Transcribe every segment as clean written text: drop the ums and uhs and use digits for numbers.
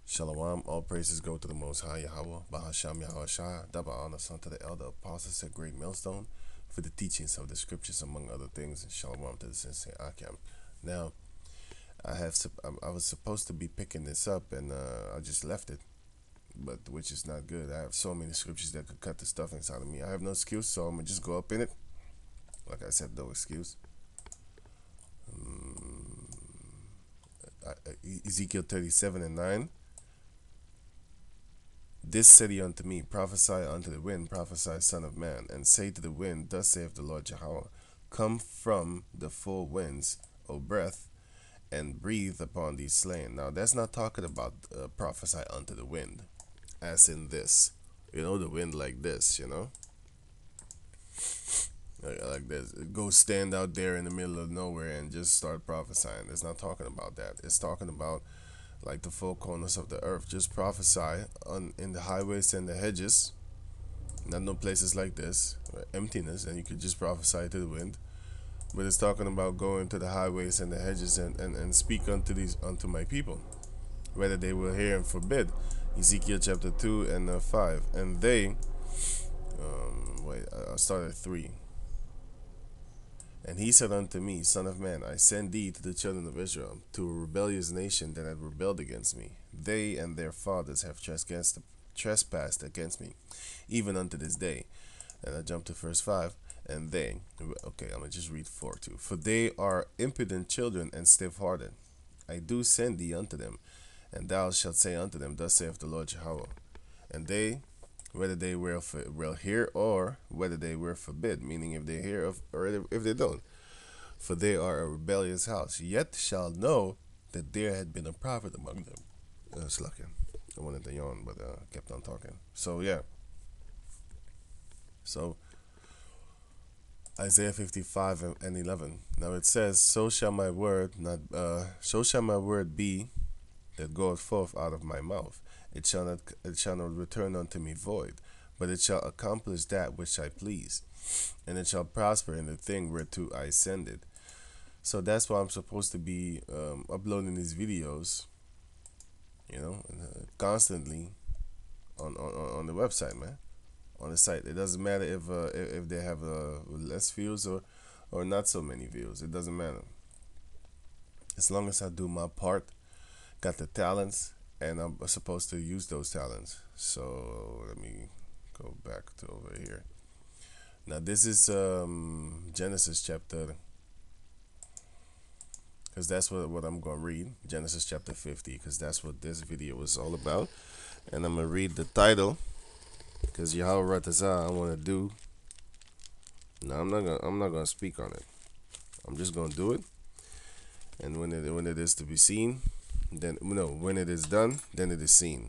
Shalawam, all praises go to the Most High Yahweh, Bahasham Yahweh Shah, double honor unto the elder apostles at Great Millstone for the teachings of the scriptures, among other things, and Shalawam to the Sensei Akim. Now, I was supposed to be picking this up, and I just left it, but which is not good. I have so many scriptures that could cut the stuff inside of me. I have no excuse, so I'm gonna just go up in it. Like I said, no excuse. Ezekiel 37:9. This said he unto me, prophesy unto the wind, prophesy, son of man, and say to the wind, thus saith the Lord Jehovah, come from the four winds, O breath, and breathe upon these slain. Now, that's not talking about prophesy unto the wind, as in this. The wind like this, like this. Go stand out there in the middle of nowhere and just start prophesying. It's not talking about that. It's talking about like the four corners of the earth. Just prophesy in the highways and the hedges. Not no places like this, emptiness, and you could just prophesy to the wind. But it's talking about going to the highways and the hedges and speak unto my people, whether they will hear and forbid. Ezekiel chapter 2 and 5. And they, I started at 3. And he said unto me, Son of man, I send thee to the children of Israel, to a rebellious nation that had rebelled against me. They and their fathers have trespassed against me, even unto this day. And I jump to verse 5. And they, okay, I'm going to just read 4 too. For they are impudent children and stiff-hearted. I do send thee unto them, and thou shalt say unto them, thus saith the Lord Jehovah. And they, whether they will hear or whether they will forbid, meaning if they hear or if they don't. For they are a rebellious house, yet shall know that there had been a prophet among them. Slucking. I wanted to yawn, but kept on talking. So yeah. So Isaiah 55 and 11. Now it says, so shall my word be that goeth forth out of my mouth. It shall not return unto me void, but it shall accomplish that which I please, and it shall prosper in the thing whereto I send it. So that's why I'm supposed to be uploading these videos, constantly on the website, man, on the site. It doesn't matter if they have less views or not so many views. It doesn't matter. As long as I do my part, got the talents, and I'm supposed to use those talents. So let me go back to over here. Now this is Genesis chapter, because that's what I'm going to read. Genesis chapter 50, because that's what this video was all about. And I'm going to read the title, because Yahweh Ratazah I want to do. No, I'm not gonna speak on it. I'm just gonna do it. And when it is to be seen, then when it is done, then it is seen.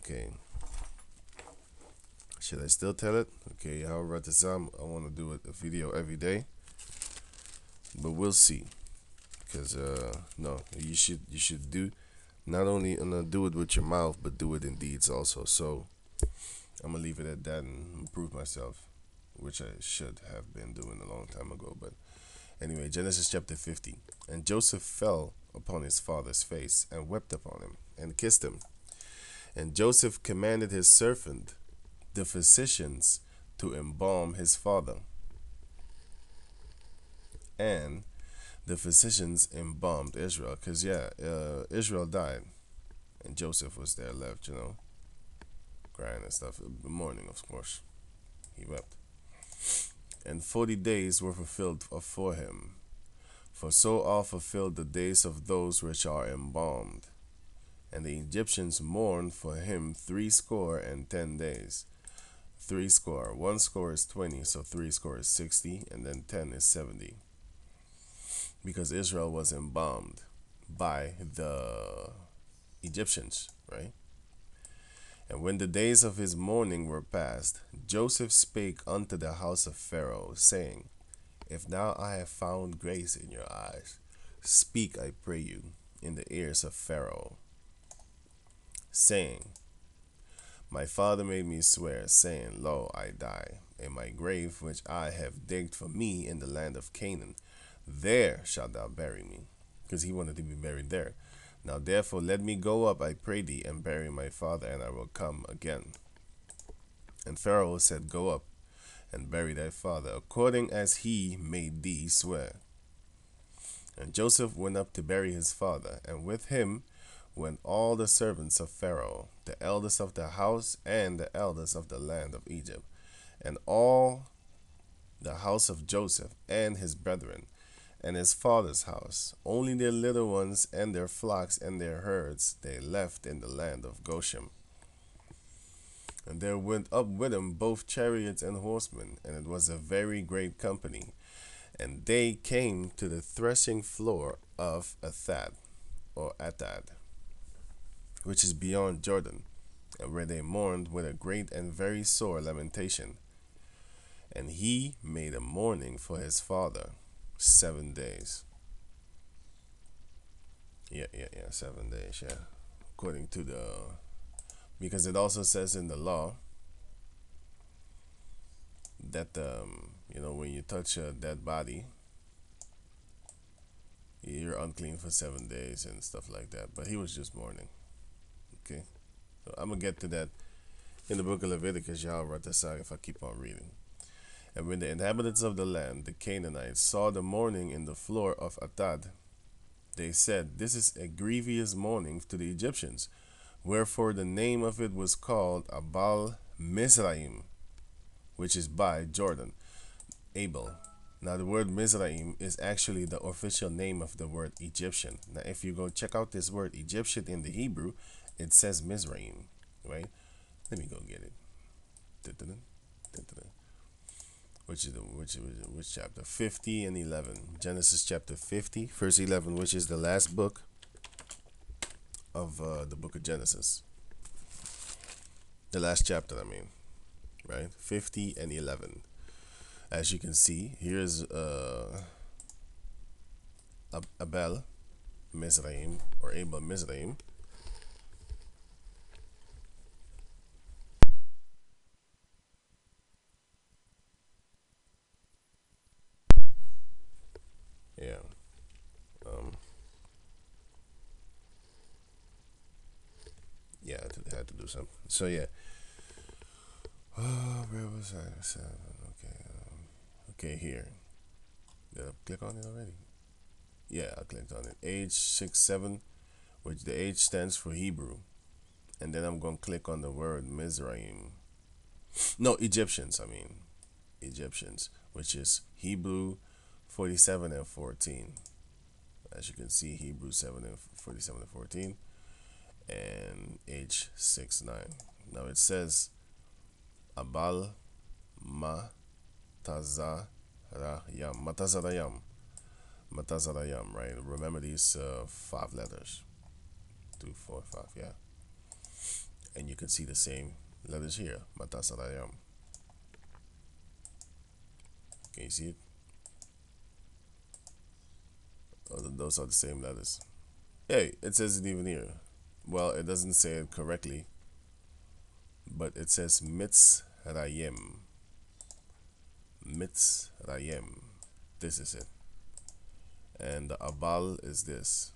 Okay. Should I still tell it? Okay, Yahweh Ratazah, I want to do a video every day, but we'll see. Because no, you should do not only do it with your mouth, but do it in deeds also. So I'm gonna leave it at that and improve myself, which I should have been doing a long time ago. But anyway, Genesis chapter 50. And Joseph fell upon his father's face and wept upon him and kissed him. And Joseph commanded his servant, the physicians, to embalm his father. And the physicians embalmed Israel, because Israel died, and Joseph was there left, crying and stuff. Mourning, of course. He wept. And 40 days were fulfilled for him, for so are fulfilled the days of those which are embalmed. And the Egyptians mourned for him 60 days. 60. 1 is 20, so 60 is 60, and then 10 is 70. Because Israel was embalmed by the Egyptians, right? And when the days of his mourning were past, Joseph spake unto the house of Pharaoh, saying, if now I have found grace in your eyes, speak, I pray you, in the ears of Pharaoh, saying, my father made me swear, saying, lo, I die, and my grave which I have digged for me in the land of Canaan, there shalt thou bury me. Because he wanted to be buried there. Now therefore let me go up, I pray thee, and bury my father, and I will come again. And Pharaoh said, Go up and bury thy father, according as he made thee swear. And Joseph went up to bury his father, and with him went all the servants of Pharaoh, the elders of the house and the elders of the land of Egypt, and all the house of Joseph and his brethren, and his father's house. Only their little ones and their flocks and their herds they left in the land of Goshen. And there went up with him both chariots and horsemen, and it was a very great company. And they came to the threshing floor of Atad, which is beyond Jordan, and where they mourned with a great and very sore lamentation. And he made a mourning for his father 7 days. Yeah, 7 days, yeah. According to because it also says in the law that, when you touch a dead body, you're unclean for 7 days and stuff like that. But he was just mourning. Okay? So I'm going to get to that in the book of Leviticus, Yahweh Ratasai, if I keep on reading. And when the inhabitants of the land, the Canaanites, saw the mourning in the floor of Atad, they said, This is a grievous mourning to the Egyptians. Wherefore the name of it was called Abal Mizraim, which is by Jordan, Abel. Now the word Mizraim is actually the official name of the word Egyptian. Now if you go check out this word Egyptian in the Hebrew, it says Mizraim, right? Let me go get it. Which chapter? 50 and 11. Genesis chapter 50, verse 11, which is the last book of the book of Genesis. The last chapter, I mean, right? 50 and 11. As you can see, here's Abel Mizraim, or Abel Mizraim. Yeah. Yeah, I had to do something. So yeah. Where was I? 7. Okay. Okay, here. Did I click on it already? Yeah, I clicked on it. Age 6-7, which the H stands for Hebrew. And then I'm going to click on the word Mizraim. No, Egyptians, I mean. Egyptians, which is Hebrew 47 and 14. As you can see, Hebrew 47 and 14. And H 6-9. Now it says Abal Matazarayam. Matazarayam, right? Remember these 5 letters. 2, 4, 5, yeah. And you can see the same letters here. Matazarayam. Can you see it? Oh, those are the same letters. Hey, it says it even here. Well, it doesn't say it correctly, but it says Mitzrayim. Mitzrayim. This is it. And the Abal is this.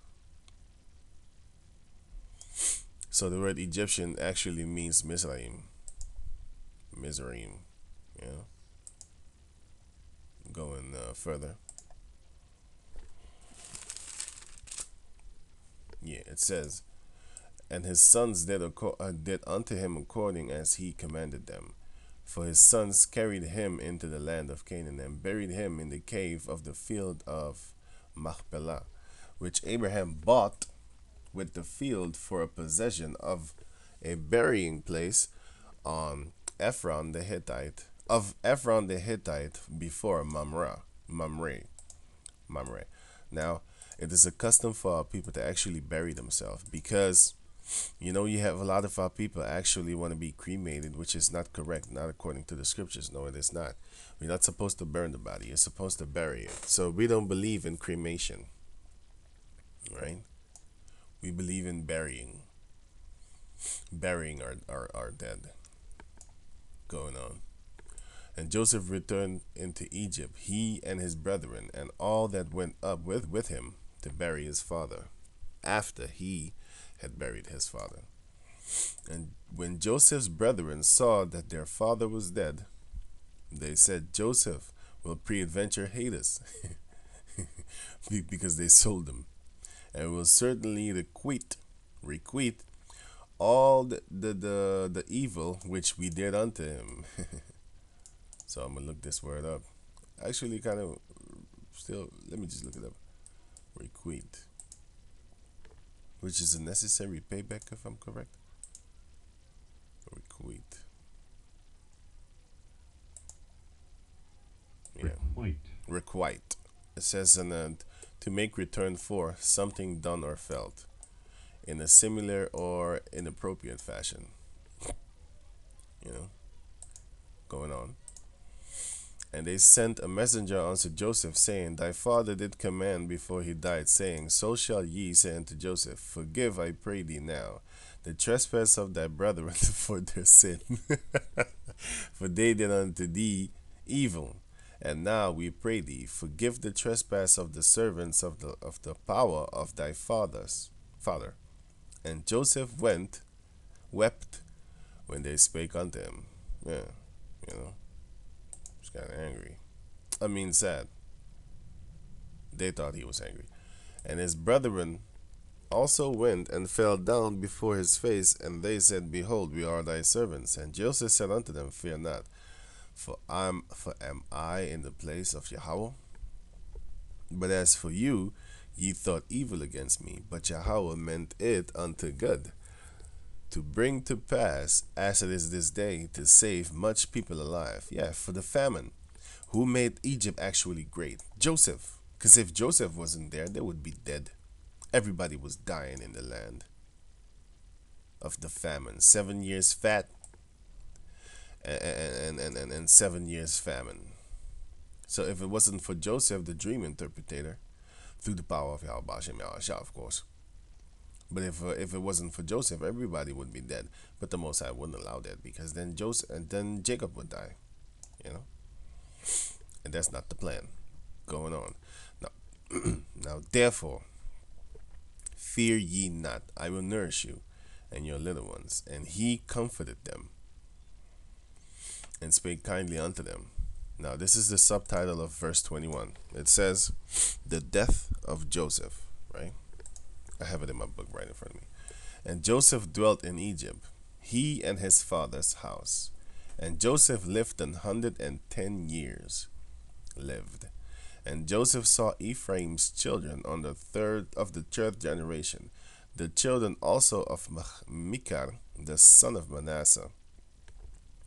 So the word Egyptian actually means Mizraim. Mizraim. Yeah. Going further. Yeah, it says, And his sons did unto him according as he commanded them. For his sons carried him into the land of Canaan, and buried him in the cave of the field of Machpelah, which Abraham bought with the field for a possession of a burying place on Ephron the Hittite, before Mamre. Now, it is a custom for our people to actually bury themselves, because you have a lot of our people actually want to be cremated, which is not correct, not according to the scriptures. No, it is not. We're not supposed to burn the body. You're supposed to bury it. So we don't believe in cremation, right? We believe in burying our dead. Going on. And Joseph returned into Egypt, he and his brethren, and all that went up with him to bury his father. after he had buried his father. And when Joseph's brethren saw that their father was dead, they said, Joseph will peradventure hate us because they sold him, and will certainly requite all the evil which we did unto him. So I'm gonna look this word up. Actually, kind of still. Let me just look it up. Requite, which is a necessary payback, if I'm correct. Requite. Yeah. Requite. Requite. It says to make return for something done or felt in a similar or inappropriate fashion. You know, going on. And they sent a messenger unto Joseph, saying, Thy father did command before he died, saying, So shall ye say unto Joseph, Forgive, I pray thee now, the trespass of thy brethren for their sin. For they did unto thee evil. And now we pray thee, forgive the trespass of the servants of the power of thy father. And Joseph wept when they spake unto him. Yeah, you know, he's kind of angry. I mean, sad. They thought he was angry. And his brethren also went and fell down before his face, and they said, Behold, we are thy servants. And Joseph said unto them, Fear not, for am I in the place of Yahweh? But as for you, ye thought evil against me, but Yahweh meant it unto good, to bring to pass, as it is this day, to save much people alive. Yeah, for the famine. Who made Egypt actually great? Joseph. Because if Joseph wasn't there, they would be dead. Everybody was dying in the land of the famine. 7 years fat and 7 years famine. So if it wasn't for Joseph, the dream interpreter, through the power of Yahweh Hashem Yahweh, of course. But if it wasn't for Joseph, everybody would be dead. But the Most High wouldn't allow that, because then Joseph and then Jacob would die. You know, and that's not the plan going on. Now, now therefore, fear ye not. I will nourish you and your little ones. And he comforted them and spake kindly unto them. Now, this is the subtitle of verse 21. It says, The death of Joseph, right? I have it in my book right in front of me. And Joseph dwelt in Egypt, he and his father's house. And Joseph lived 110 years. And Joseph saw Ephraim's children on the third generation, the children also of Machir, the son of Manasseh,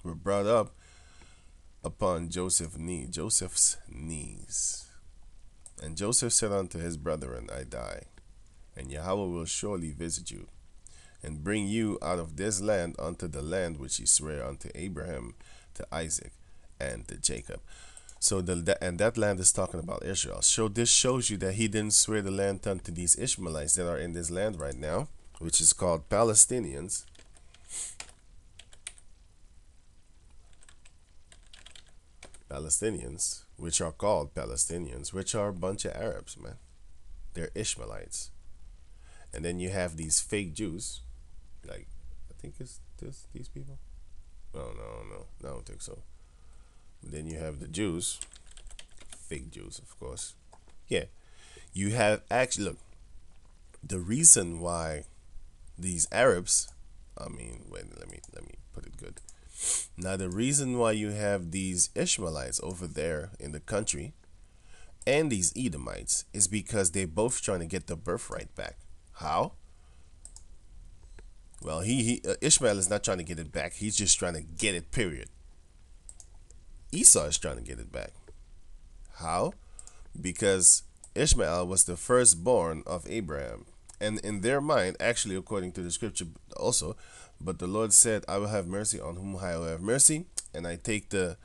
were brought up upon Joseph's knees. And Joseph said unto his brethren, I die, and Yahweh will surely visit you, and bring you out of this land unto the land which he sware unto Abraham, to Isaac, and to Jacob. So that land is talking about Israel. So this shows you that he didn't swear the land unto these Ishmaelites that are in this land right now, which is called Palestinians. Which are called Palestinians, which are a bunch of Arabs, man. They're Ishmaelites. And then you have these fake Jews, like, I think it's these people. No, I don't think so. Then you have the Jews, fake Jews, of course. Yeah, you have actually, look, the reason why these Arabs, I mean, wait, let me put it good. Now, the reason why you have these Ishmaelites over there in the country and these Edomites is because they're both trying to get the birthright back. How? Well, Ishmael is not trying to get it back. He's just trying to get it, period. Esau is trying to get it back. How? Because Ishmael was the firstborn of Abraham. And in their mind, actually, according to the scripture also, but the Lord said, I will have mercy on whom I will have mercy, and I take I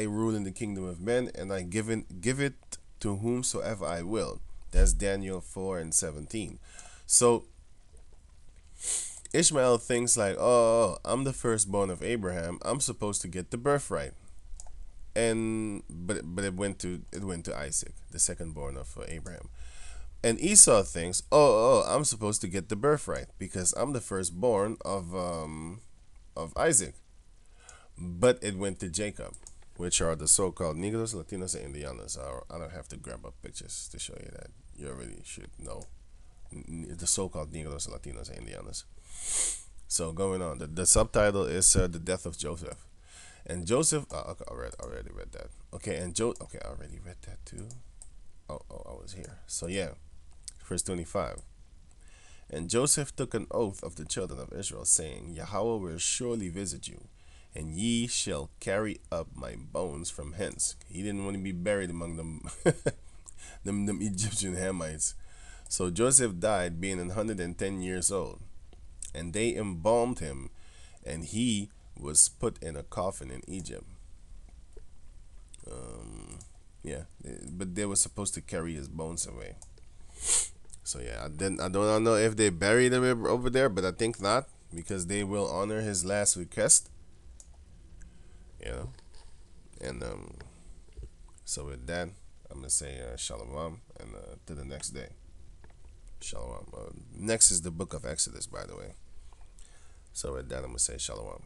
rule in the kingdom of men, and I give it to whomsoever I will. That's Daniel 4:17. So Ishmael thinks like, oh, I'm the firstborn of Abraham. I'm supposed to get the birthright. But it went to Isaac, the secondborn of Abraham. And Esau thinks, oh, I'm supposed to get the birthright because I'm the firstborn of Isaac. But it went to Jacob, which are the so-called Negros, Latinos, and Indianos. I don't have to grab up pictures to show you that. You already should know the so-called Negros, Latinos, and Indianos. So going on, the subtitle is the death of Joseph, and Joseph. Okay, already read that. Okay, and Okay, I already read that too. Oh, I was here. So yeah, verse 25. And Joseph took an oath of the children of Israel, saying, Yahweh will surely visit you, and ye shall carry up my bones from hence. He didn't want to be buried among them, them Egyptian Hamites. So Joseph died, being 110 years old, and they embalmed him, and he was put in a coffin in Egypt. Yeah, but they were supposed to carry his bones away. So yeah, I don't know if they buried him over there, but I think not because they will honor his last request. You know, and so with that, I'm gonna say Shalawam and to the next day. Shalawam. Next is the book of Exodus, by the way. So with that, I'm gonna say Shalawam.